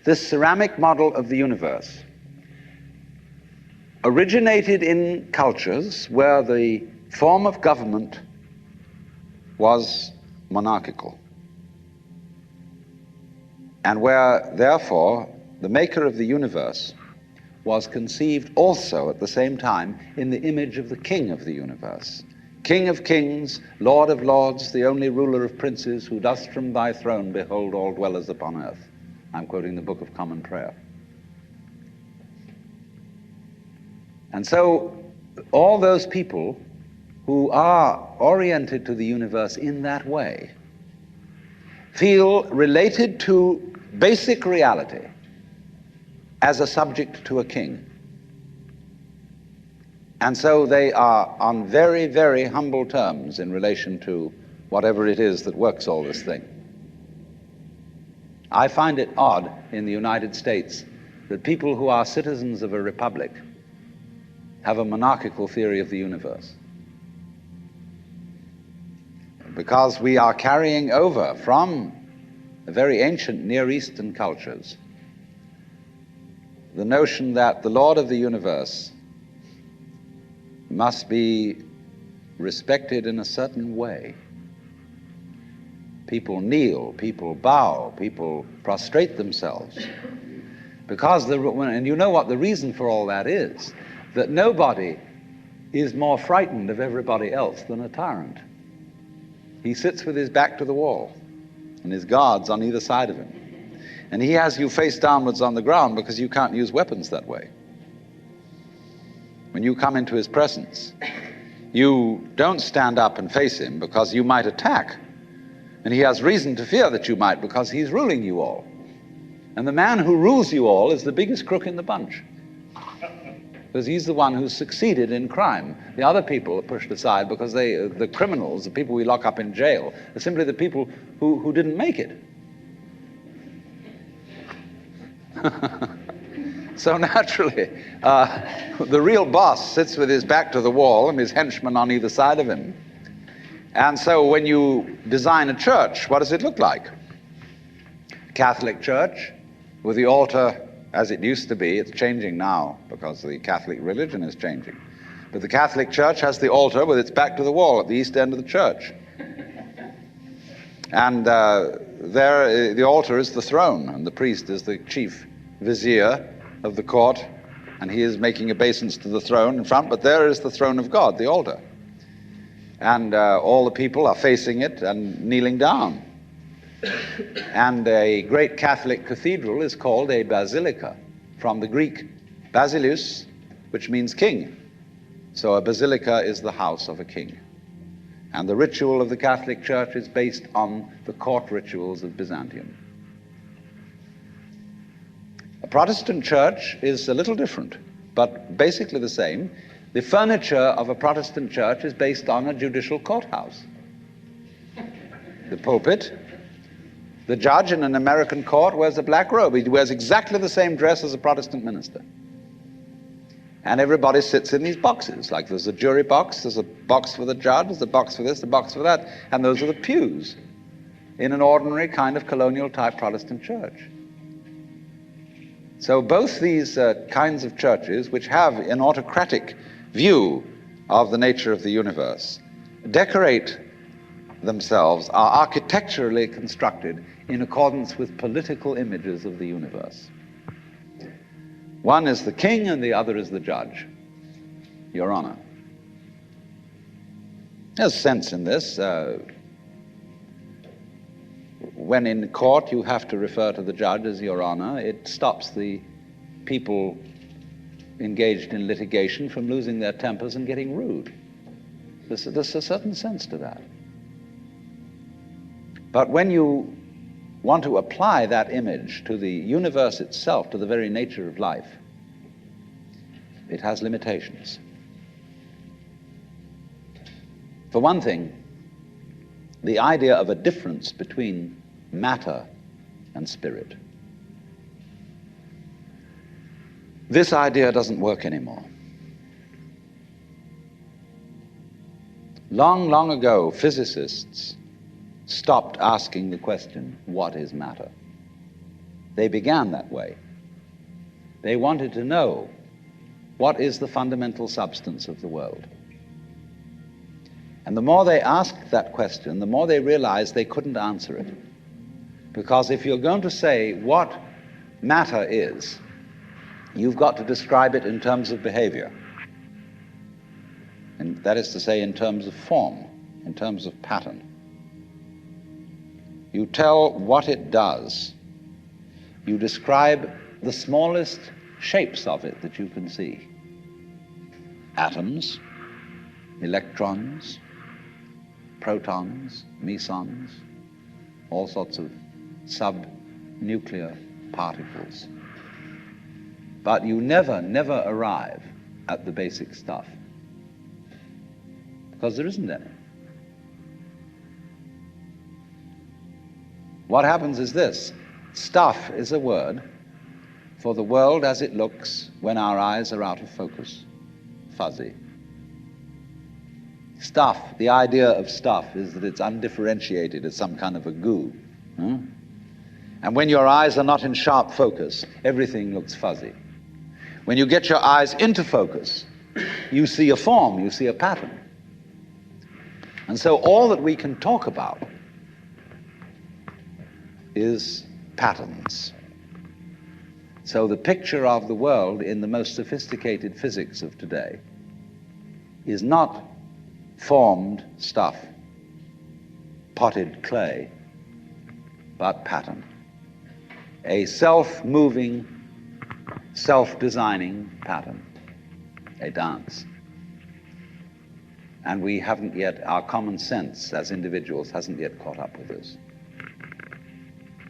this ceramic model of the universe originated in cultures where the form of government was monarchical, and where, therefore, the maker of the universe was conceived also at the same time in the image of the king of the universe. King of kings, Lord of lords, the only ruler of princes, who dost from thy throne behold all dwellers upon earth. I'm quoting the Book of Common Prayer. And so all those people who are oriented to the universe in that way feel related to basic reality as a subject to a king. And so they are on very, very humble terms in relation to whatever it is that works all this thing. I find it odd in the United States that people who are citizens of a republic have a monarchical theory of the universe, because we are carrying over from the very ancient Near Eastern cultures the notion that the Lord of the universe must be respected in a certain way. People kneel, people bow, people prostrate themselves. Because, and you know what the reason for all that is, that nobody is more frightened of everybody else than a tyrant. He sits with his back to the wall, and his guards on either side of him. And he has you face downwards on the ground because you can't use weapons that way. When you come into his presence, you don't stand up and face him because you might attack. And he has reason to fear that you might, because he's ruling you all. And the man who rules you all is the biggest crook in the bunch, because he's the one who's succeeded in crime. The other people are pushed aside because the criminals, the people we lock up in jail, are simply the people who didn't make it. So naturally, the real boss sits with his back to the wall and his henchmen on either side of him. And so when you design a church, what does it look like? Catholic church with the altar as it used to be. It's changing now because the Catholic religion is changing. But the Catholic church has the altar with its back to the wall at the east end of the church. And there, the altar is the throne, and the priest is the chief vizier of the court, and he is making obeisance to the throne in front, but there is the throne of God, the altar. And all the people are facing it and kneeling down. And a great Catholic cathedral is called a basilica, from the Greek basileus, which means king. So a basilica is the house of a king. And the ritual of the Catholic Church is based on the court rituals of Byzantium. A Protestant church is a little different, but basically the same. The furniture of a Protestant church is based on a judicial courthouse. The pulpit. The judge in an American court wears a black robe. He wears exactly the same dress as a Protestant minister. And everybody sits in these boxes. Like there's a jury box, there's a box for the judge, there's a box for this, a box for that, and those are the pews in an ordinary kind of colonial type Protestant church. So both these kinds of churches, which have an autocratic view of the nature of the universe, decorate themselves, are architecturally constructed in accordance with political images of the universe. One is the king and the other is the judge, Your Honor. There's sense in this. When in court you have to refer to the judge as Your Honor, it stops the people engaged in litigation from losing their tempers and getting rude. There's a certain sense to that. But when you want to apply that image to the universe itself, to the very nature of life, it has limitations. For one thing, the idea of a difference between matter and spirit. This idea doesn't work anymore. Long, long ago, physicists stopped asking the question, what is matter? They began that way. They wanted to know what is the fundamental substance of the world. And the more they asked that question, the more they realized they couldn't answer it. Because if you're going to say what matter is, you've got to describe it in terms of behavior. And that is to say, in terms of form, in terms of pattern. You tell what it does. You describe the smallest shapes of it that you can see. Atoms, electrons, protons, mesons, all sorts of subnuclear particles. But you never arrive at the basic stuff, because there isn't any. What happens is this: stuff is a word for the world as it looks when our eyes are out of focus, fuzzy. Stuff, the idea of stuff is that it's undifferentiated, it's some kind of a goo. And when your eyes are not in sharp focus, everything looks fuzzy. When you get your eyes into focus, you see a form, you see a pattern. And so all that we can talk about is patterns. So the picture of the world in the most sophisticated physics of today is not formed stuff, potted clay, but pattern. A self-moving, self-designing pattern, a dance. And we haven't yet, our common sense as individuals hasn't yet caught up with this.